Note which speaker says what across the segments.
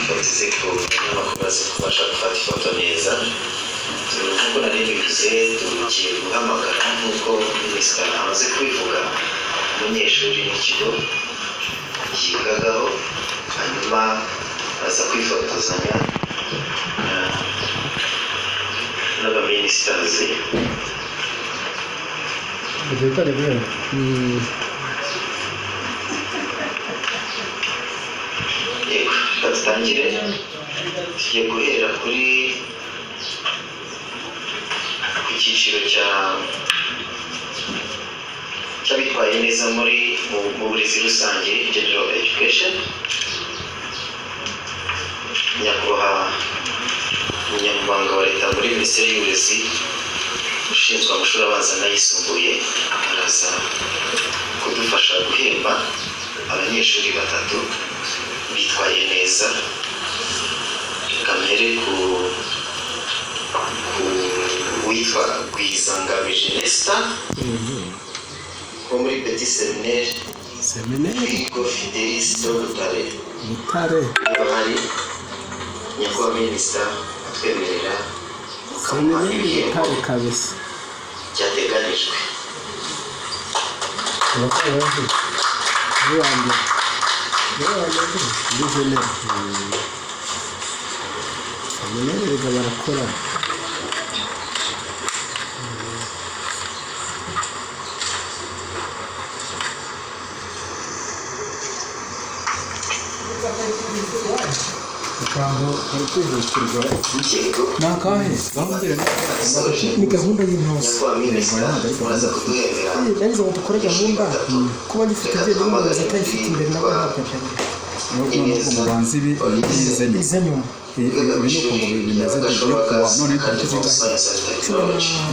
Speaker 1: ifoto ku binyamakuru azi kubasha gufata ifoto neza. Nk'uko nari bivuze tugiye guhamagara nk'uko minisitiri amaze kubivuga umunyeshuri n'ikigo yigagaho, hanyuma aza kwifotozanya n'abaminisitazi. Yego, dutangire. Tugiye guhera ku cyiciro cy'abitwaye neza mu burezi rusange, general education. Nyakubahwa umunyamabanga wa leta muri minisiteri y'uburezi ushinzwe amashuri abanza n'ayisumbuye araza kudufasha guhemba abanyeshuri 3 bitwaye neza. Kamere ku witwa Gwizangabije Nesta wo muri Petit Seminaire Figo Fidelis Butare. Hari nyakubahwa minisita atwemerera ukamuha ibihembo byateganijwe.
Speaker 2: Ni gahunda y'intose
Speaker 1: muraza kuduhemera
Speaker 2: narizo dukora gahunda kuba gifite ibyo n'umuntu atayifite imbere nabo ntabwo
Speaker 3: umubanzi bize nyuma ibinuko ngo bimeze kuwa none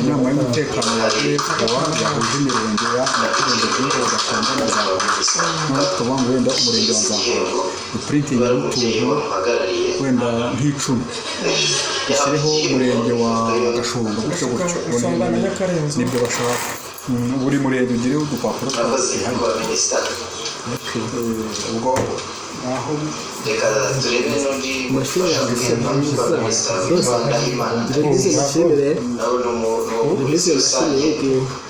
Speaker 3: inama y'umutekano yaje kuwa yahuje imirenge ya Muturenge bw'ingo gatonda na za tuba ngo wenda umurenge wa Zaho printing y'utuntu wenda nk'icumi yashyireho umurenge wa Gashumba gutyo nibyo bashaka. Buri murenge ugireho udupapuro ubwo aho
Speaker 1: reka turebe n'undi
Speaker 2: mashuri ya Gashumba zose zishimire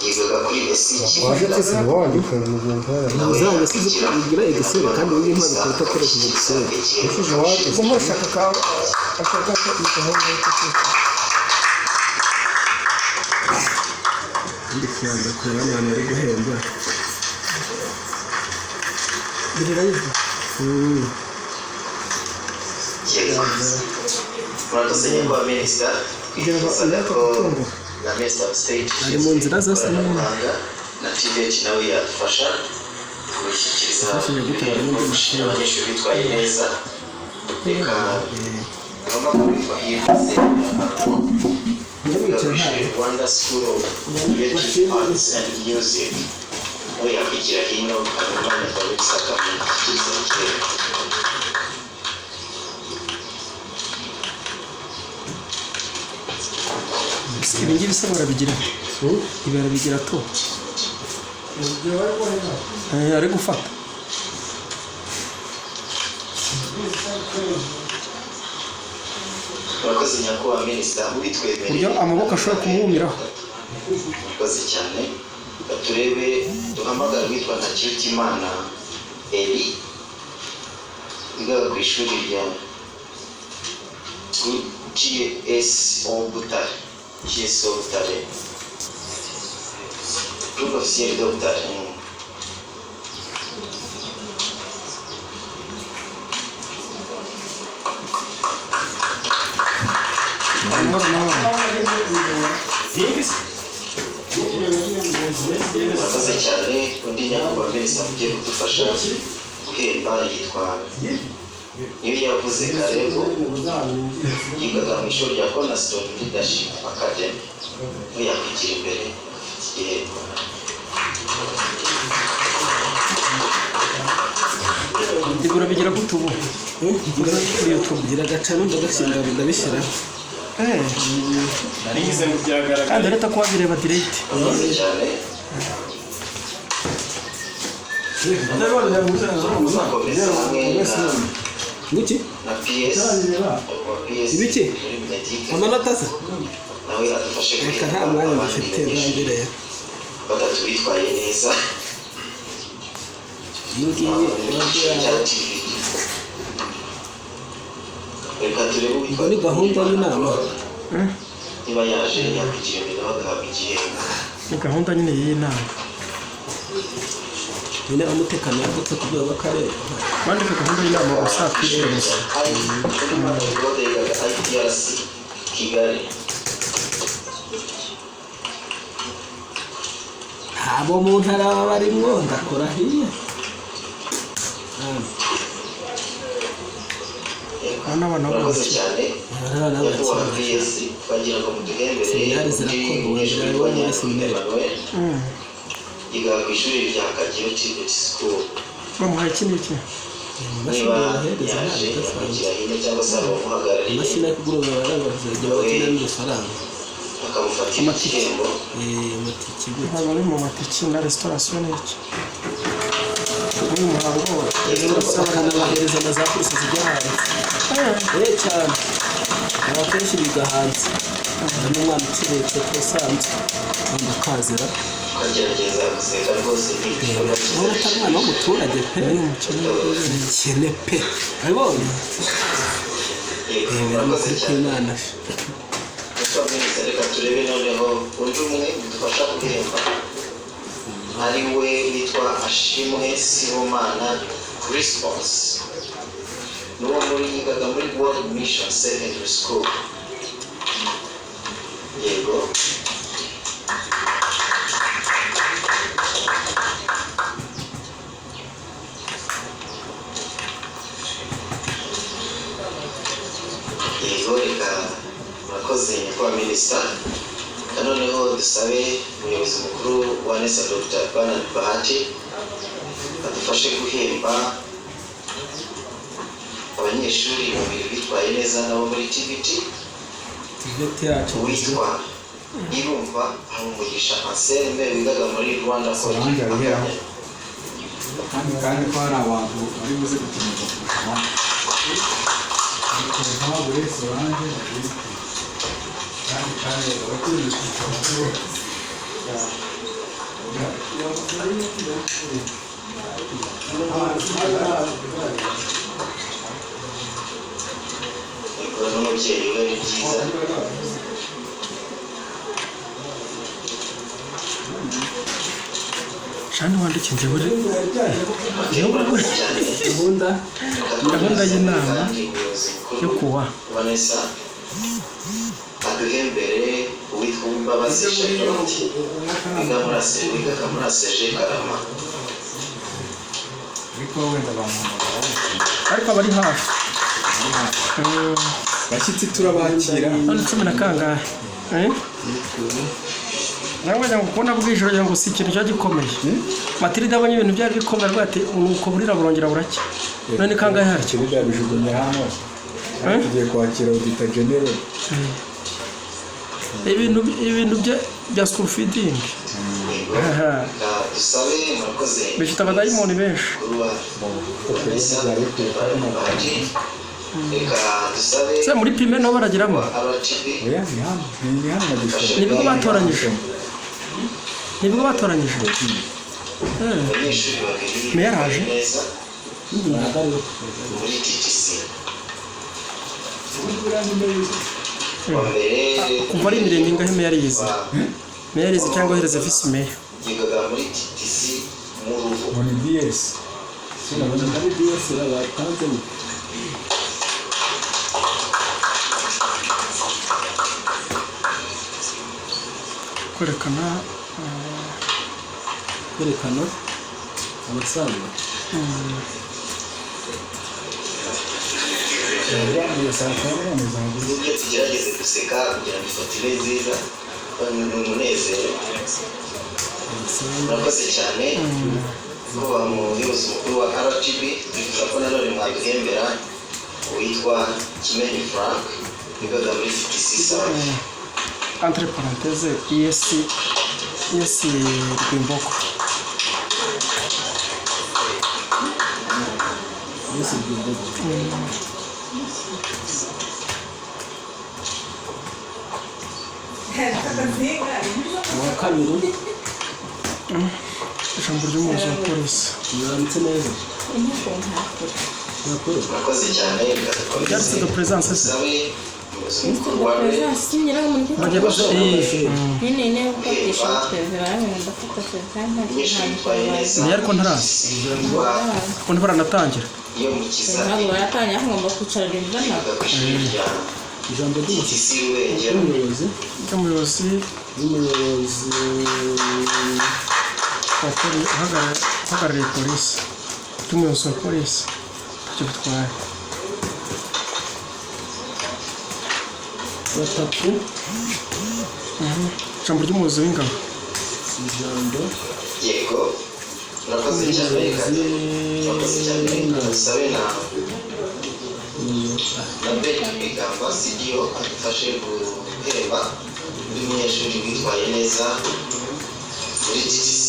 Speaker 1: yigaga kuri SC
Speaker 2: waje tuzibonye muzange sigira igisere kandi undi mpano kuruta kure ku gisere ishije waje uko shaka ka ashaka ko igahomba y'iki ndi cyane ko abantu bari guhemba birirayize
Speaker 1: murakoze nyakubahwa minisita.
Speaker 2: kugira ngo alaka kutungo
Speaker 1: na Minister of State
Speaker 2: ari mu nzira zose
Speaker 1: na TVH nawe yadufasha gushyikiriza abanyeshuri bitwaye neza. Reka ngomba kubitwa yibase Rwanda School of Creative Arts and Music aho yakwigira hino abana babisaka mu kizere.
Speaker 2: ibingi bisa barabigira ibarabigira to ari gufata
Speaker 1: murakoze nyakubahwa minisita ubitwemereye
Speaker 2: buryo amaboko ashobora kumwumiraho.
Speaker 1: murakoze cyane. Turebe duhamagara witwa Ntakirutimana Eli wigaga ku ishuri rya GSO Butare Groupe Officiel de Butare. murakoze cyane. Undi nyakubahwa minisita ugiye kudufasha guhemba yitwa niyo yavuze Karebo yigaga mu ishuri rya Cornerstone Leadership Academy aho yakwigira imbere igihembo.
Speaker 2: Igura bigira gutubu kugira gacana ndagashinga ndabishyira
Speaker 4: narigize mu byagaragara
Speaker 2: kandi leta kuba bireba direct
Speaker 1: cyane.
Speaker 2: nguki
Speaker 1: na PS
Speaker 2: ibiki amanota se
Speaker 1: nawe adufashe
Speaker 2: reka nta mwanya dufite urambere
Speaker 1: batatu bitwaye neza reka turebe
Speaker 2: ubwo ni gahunda y'inama
Speaker 1: niba yaje yakwigira imbere bagahabwa igihembo
Speaker 4: ni gahunda nyine y'iyi nama
Speaker 2: nyine umutekano yagutse ku rwego rw'akarere
Speaker 4: bandika gahunda y'inama gusa kwishyura gusa
Speaker 1: IPRC Kigali
Speaker 2: abo mu ntara baba barimwo ndakora hiya
Speaker 4: n'abana
Speaker 1: murakoze cyane
Speaker 2: abana
Speaker 1: nyakubahwa
Speaker 2: b'abakire
Speaker 1: PS twagira ngo muduhembere
Speaker 2: seminari zirakorwa
Speaker 1: umunyeshuri
Speaker 2: ubu
Speaker 1: wa
Speaker 2: muri seminari
Speaker 1: yiga ku ishuri rya Kagero Tibet School
Speaker 4: bamuhaye iki n'iki
Speaker 2: imashini
Speaker 1: niba
Speaker 2: bahereza
Speaker 1: yaje
Speaker 2: ntabwo idasanzwe
Speaker 1: yakwigira hino cyangwa se abamuhagarariye
Speaker 2: imashini yo kugura amafaranga bazajya bakina n'amafaranga
Speaker 1: bakamufatira igihembo
Speaker 2: amatike gutya
Speaker 4: ntabwo ari mu matiki na restaurasiyo n'iki uyu muhango
Speaker 2: bakanabahereza na za kurisi zijya hanze cyane abakenshi biga hanze harimo umwana uciriritse ko usanzwe wenda akazira
Speaker 1: ukagerageza guseka rwose
Speaker 2: urabona ko ari umwana w'umuturage pe umukene pe urabibonye
Speaker 1: murakoze
Speaker 2: kuri
Speaker 1: cyane
Speaker 2: kw'imana
Speaker 1: Minisitiri reka turebe noneho undi umwe udufasha guhemba ari we witwa Ashimwe Sibomana Response n'uwo muri yigaga muri World Mission Secondary School yego reka murakoze nyakubahwa minisita noneho dusabe umuyobozi mukuru wa NESA Dr. Bernard Bahati adufashe guhemba abanyeshuri babiri bitwaye neza nabo muri TVT
Speaker 2: yacu
Speaker 1: witwa Irumva Habumugisha Anselme wigaga muri Rwanda College
Speaker 3: kandi ko hari abantu bari buze gukomeza kurushaho ntabwo wese wanjye kandi abaturage
Speaker 1: n'umubyeyi we ni byiza
Speaker 4: shani wandike njyewe
Speaker 2: gahunda
Speaker 4: y'inama yo kuwa
Speaker 1: Vanessa aduhembere uwitwa Imbabazi Charlotte wigaga muri ACG Karama
Speaker 3: ariko wenda bamuhamagara
Speaker 4: ariko abari hafi
Speaker 3: bashyitsi turabakira
Speaker 4: hano 10 na kangahe nawe njya kubona bw'ijoro njya ngo si ikintu cya gikomeye Matilda abonye ibintu byari bikomeye rwate uko burira burongera buracya none kangahe hari
Speaker 3: kirida bijugunye hano tugiye kwakira audita general
Speaker 4: ibintu bya school feeding
Speaker 1: dusabe murakoze
Speaker 4: bifite abadayimoni benshi
Speaker 1: reka dusabe
Speaker 4: se muri prime nabo baragiramo
Speaker 3: oya ni hano na gishoro
Speaker 4: nibwo batoranyije
Speaker 1: abanyeshuri babiri
Speaker 4: Meya araje?
Speaker 1: neza muri TTC wa mbere
Speaker 4: kuva ari imirenge ingahe meya yarize cyangwa hereza visi meya
Speaker 1: yigaga muri TTC mu rugo
Speaker 3: ni DS
Speaker 2: sinabona ari DS batanze
Speaker 4: kwerekana
Speaker 2: amafaranga
Speaker 1: uburyo tugerageze guseka kugira ngo ifoto ibe nziza ni umunezero murakoze cyane kuba umuyobozi mukuru wa RGB twifuza ko nanone mwaduhembera uwitwa Kimenyi Frank wigaga muri TTC South
Speaker 4: entre parenthèse ES Rwimboko
Speaker 2: Yesu byumve. Uwa kabiri
Speaker 4: ijambo ry'umuyobozi wa polisi
Speaker 2: yanditse neza. Nakuru.
Speaker 1: Murakoze cyane
Speaker 4: byanditse de présence se
Speaker 5: Bagiye
Speaker 4: bose ni ariko ntarazi ko ntibaranatangira
Speaker 1: iyo mu kizami
Speaker 5: ntabwo baratangira ngomba kwicara rimwe na
Speaker 2: Ijambo ry'umuyobozi
Speaker 4: ry'umuyobozi wa polisi uhagarariye polisi ry'umuyobozi wa polisi icyo bitwaye
Speaker 2: batatu.
Speaker 4: ijambo ry'umuyobozi w'ingabo
Speaker 2: Ijambo
Speaker 1: yego murakoze cyane murakoze cyane sabe na Beti Bigamba CDO adufashe guhemba undi munyeshuri witwaye neza muri TTC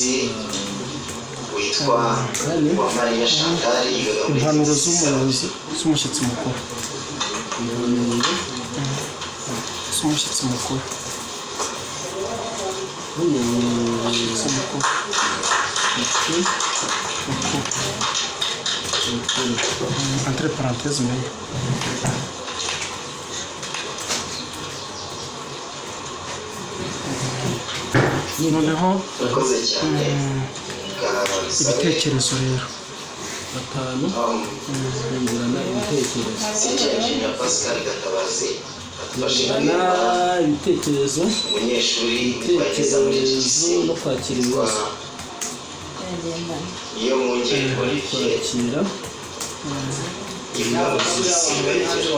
Speaker 1: witwa Uwamariya Chantal
Speaker 4: impanuro z'umuyobozi z'umushyitsi mukuru z'umushyitsi mukuru umushyitsi mukuru entre parenthèses mais noneho
Speaker 1: murakoze cyane
Speaker 4: ibitekerezo rero
Speaker 2: batanu kungurana ibitekerezo.
Speaker 1: Sijya Pascal Gatabazi adufashe
Speaker 2: Kungurana ibitekerezo,
Speaker 1: umunyeshuri witwaye neza muri TTC
Speaker 2: no kwakira ibibazo.
Speaker 1: iyo mwongeye Olivier
Speaker 2: Kwakira
Speaker 1: ibintu biberekeje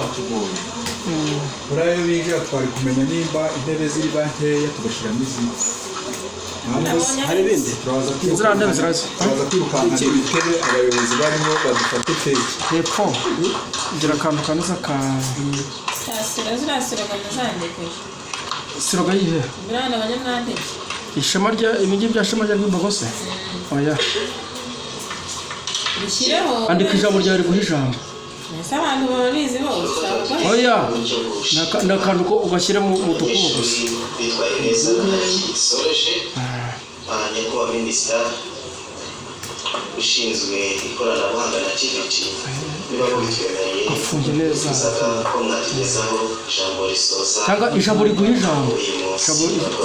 Speaker 3: Muri ayo biga twari kumenya nimba intebe ziri nkeya tugashyiramo izindi.
Speaker 2: hari ibindi.
Speaker 3: Turaza
Speaker 4: ziriya ntebe zirazi
Speaker 3: kwirukanka ibitebe abayobozi barimo badufate teki.
Speaker 4: hepfo igira akantu kameze ka
Speaker 5: zirasira muzandikisha
Speaker 4: siroga yihe
Speaker 5: birana abanyamwandiki
Speaker 4: ishema rya ibingi bya shema rya rwimbago se oya
Speaker 5: bishyireho
Speaker 4: andika ijambo ryawe riguha ijambo
Speaker 5: ese abantu baba bizi bose
Speaker 4: oya ni akantu ko ugashyira mu dukubo gusa
Speaker 1: bitwaye neza soreje nyakubahwa minisita ushinzwe ikoranabuhanga na TVT niba mubitwemereye
Speaker 4: afunge neza
Speaker 1: ko mwatugezaho ijambo risoza
Speaker 4: cyangwa ijambo riguha ijambo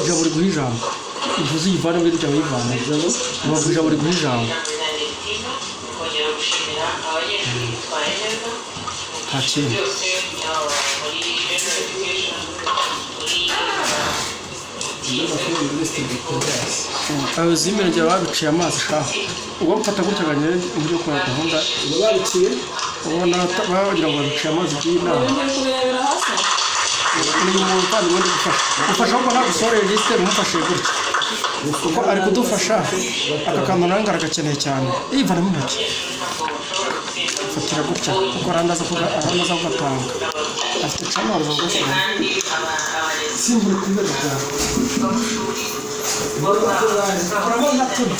Speaker 4: ijambo riguha ijambo ivuze uyivane muri ryawe uyivane ijambo riguha ijambo nta kintu abayobozi b'imirenge babiciye amazi shaka ubwo mfata gutya ganyere uburyo ukora gahunda
Speaker 2: babiciye
Speaker 4: ubona bagira ngo babiciye amazi by'inama
Speaker 5: kubirebera hasi
Speaker 4: ni umuntu kandi ubundi gufasha ufasha ahubwo ntabwo usoreye lisite umufashe gutya kuko ari kudufasha aka kantu nawe aragakeneye cyane yivanamo intoki fatira gutya kuko arandaza kugatanga afite canari zo gushyira simbure ku ibere ryawe urabona turi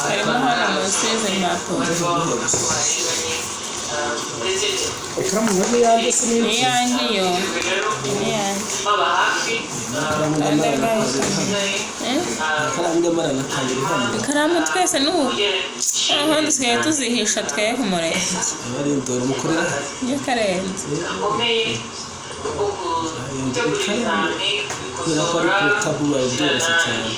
Speaker 5: harimo hano munsi y'izi mpapuro
Speaker 4: ikaramu nk'iyo yanjye se niyo
Speaker 5: n'iyanjye iyo n'iyanjye
Speaker 2: ikaramu y'amarana kabiri hano.
Speaker 5: ikaramu twese n'ubu noneho dusigaye tuzihisha twe ku murenge
Speaker 2: abarindora mukorera
Speaker 5: iyo karenze
Speaker 2: kubera ko ari ku tabula byoroshye cyane.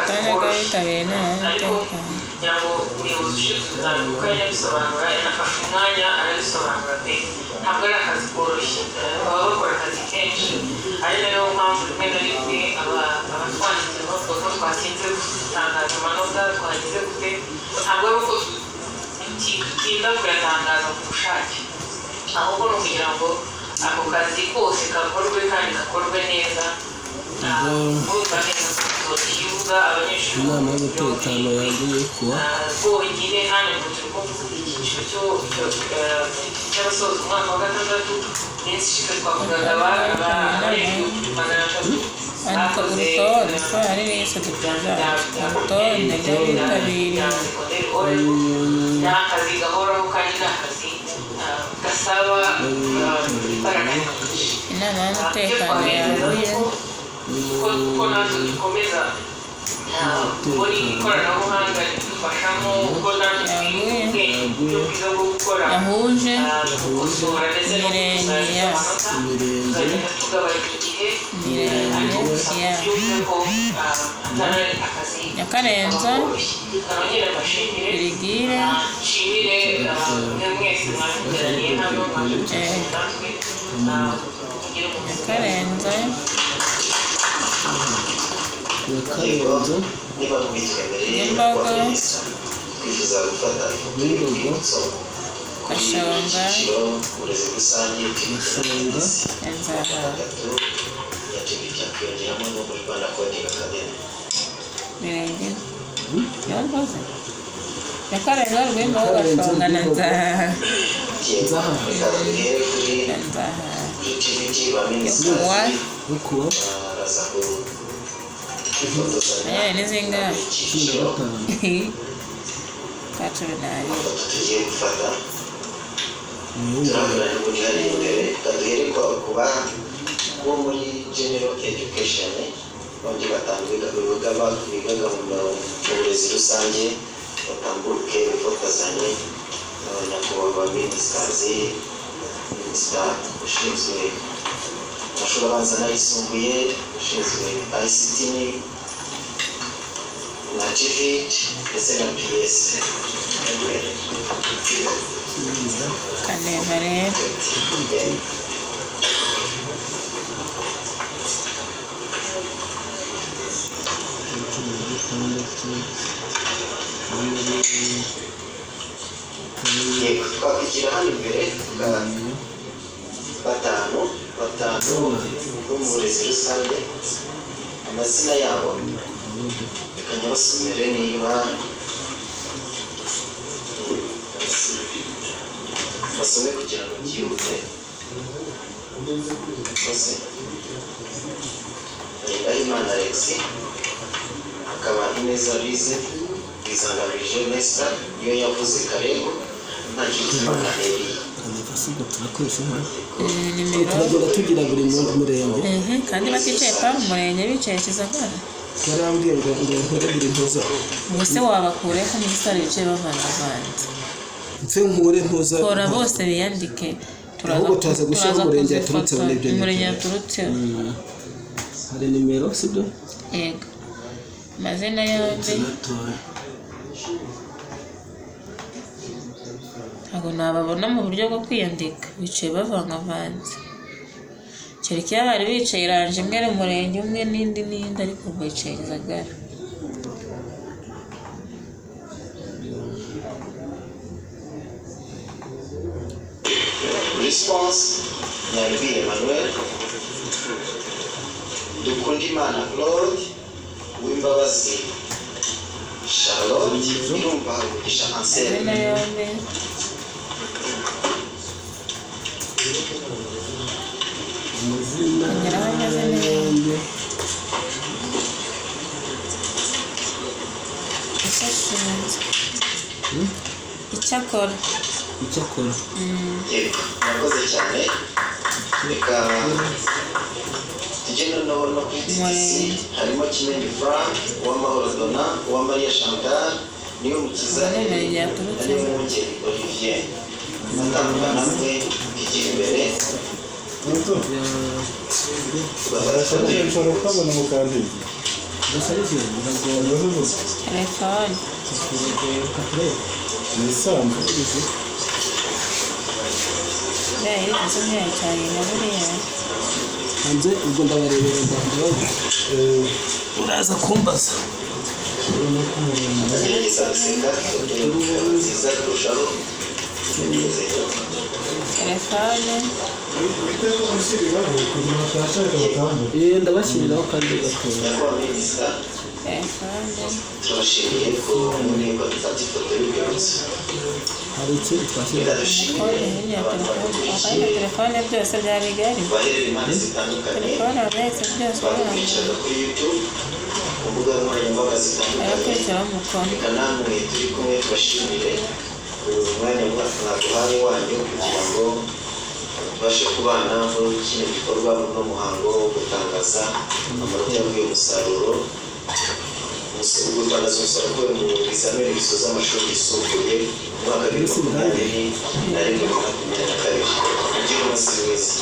Speaker 5: utajyaga yitabira inama y'umutekano
Speaker 6: kugira ngo umuyobozi ushinzwe ibizamini kuko yajya abisobanura yanafashe umwanya arabisobanura pe ntabwo ari akazi koroshye baba bakora akazi kenshi ari nayo mpamvu rimwe na rimwe abatwandikira bavuga ko twatinze gutangaza amanota twagize gute ntabwo ari uko dutinda kuyatangaza ku bushake ahubwo ni ukugira ngo ako kazi kose gakorwe kandi gakorwe neza kumva neza kuzokibuga abanyeshuri
Speaker 2: inama y'umutekano yaguye kuwa
Speaker 6: bonyine hano ngo turimo kuvuga icyiciro cy'abasoza umwaka wa gatandatu iminsi ishize twavugaga abanyeshuri 300
Speaker 5: andika urutonde ko hari wese dukuza urutonde rw'abitabiriye
Speaker 6: ni akazi gahoraho kandi ni akazi gasaba imbaraga nyinshi
Speaker 5: inama y'umutekano yaguye
Speaker 6: kuko natwe dukomeza muri ikoranabuhanga ridufashamo kuko natwe twiga ubwenge uburyo bwiza bwo gukora
Speaker 5: yahuje
Speaker 6: gukosora ndetse no gukusanya amanota tuzagenda tugabanya igihe ariko gusa byumve ko atari akazi
Speaker 5: Nyakarenzo
Speaker 6: kanongere mbashimire
Speaker 5: Birigire
Speaker 6: nshimire mwe mwese mwateraniye hano mwaje gushyira natwe kugira ngo
Speaker 5: Nyakarenzo
Speaker 2: Nyakarenzo
Speaker 1: niba kubitwemereye
Speaker 5: Nyambaga
Speaker 1: twifuza gufata urwibutso
Speaker 5: Gashonga
Speaker 1: uburezi rusange
Speaker 2: Gashonga
Speaker 5: Nzaha
Speaker 1: yategeka kwiyongeramo no muri Rwanda Coding Academy
Speaker 5: Birenge Nyambaga Nyakarenzo Rwemba Gashonga na Nzaha
Speaker 1: reka duhere kuri
Speaker 5: Nzaha
Speaker 1: activity ba
Speaker 5: Kuwa
Speaker 1: minisitiri
Speaker 2: ukuwa
Speaker 1: baraza
Speaker 5: Aya nizinga
Speaker 1: icyiciro
Speaker 5: Kacuru nari
Speaker 1: tugiye gufata turabona n'ubundi hari imbere duhere kuba bo muri general education bandi batangiye bigaga mu burezi rusange batambuke bifotazanye nyakubahwa minisitiri ushinzwe amashuri abanza n'ayisumbuye ushinzwe ICT na GVT ndetse na PS
Speaker 5: Kaneva rero
Speaker 1: yego twakwigira hano imbere batanu bo mu burezi rusange amazina yabo reka nyabasomere niba basome kugira ngo byihute bose Ndahimana Alex akaba Ineza Bize Bizangabije Nesta iyo yavuze Karego nta kintu Eri
Speaker 2: Kanifasiga turakoresha
Speaker 5: nimero
Speaker 2: turagenda tugira buri murenge
Speaker 5: kandi baticaye pa umurenge bicaye Kizagara
Speaker 2: yarambwiye ngo nkore buri ntuza
Speaker 5: ubuse wabakureho muri sare bicaye bavangavanze
Speaker 2: mfe nkure ntuza
Speaker 5: kora bose biyandike
Speaker 2: ahubwo turaza gushyiraho umurenge yaturutse muri ibyo
Speaker 5: umurenge yaturutse
Speaker 2: hari nimero sibyo
Speaker 5: yego amazina yombi ntabwo nababona mu buryo bwo kwiyandika bicaye bavangavanze kereka iyo bari bicaye iranje imwe ari umurenge umwe n'indi ariko ubwo yicaye Kizagara
Speaker 1: Response Nyarwi Emmanuel Dukundimana Claude Uwimbabazi Charlotte Irumva Hagurisha Ansel
Speaker 5: amazina yombi ongeraho amazina yombi icyo ashinzwe icyo akora
Speaker 1: yego murakoze cyane reka tujye noneho no kuri TTC harimo Kimenyi Frank Uwamahoro Dona Uwamariya Chantal Niyumukiza Niyomwungeri Olivier natanga namwe igihe imbere
Speaker 2: Gasarize biragoye.
Speaker 5: telefone iri kuzimya cyane na buriya
Speaker 2: hanze ubwo ndabarebera ndabaza uraza kumbaza
Speaker 1: agerageza guseka nziza kurushaho
Speaker 5: telefone
Speaker 2: ndabashyiriraho kandi gatoya
Speaker 1: nyakubahwa minisita
Speaker 5: telefone
Speaker 1: turashimiye ko muneko dufata ifoto y'urwibutso
Speaker 2: hari ikindi twashyira
Speaker 5: kode nini ya telefone byose bya bigari
Speaker 1: baherera impande zitandukanye
Speaker 5: telefone abahetse byose
Speaker 1: bakurikiraga kuri YouTube ku mbuga nkoranyambaga zitandukanye
Speaker 5: arakurikiraho umukono
Speaker 1: reka namwe turi kumwe tubashimire umwanya mwaduhaye wanyu kugira ngo tubashe kubana muri kino gikorwa no muhango wo gutangaza amanota y'uyu musaruro gutangaza umusaruro mu bizamini bisoza amashuri yisumbuye umwaka w'ibihumbi bibiri na rimwe na makumyabiri na kabiri mugire umunsi mwiza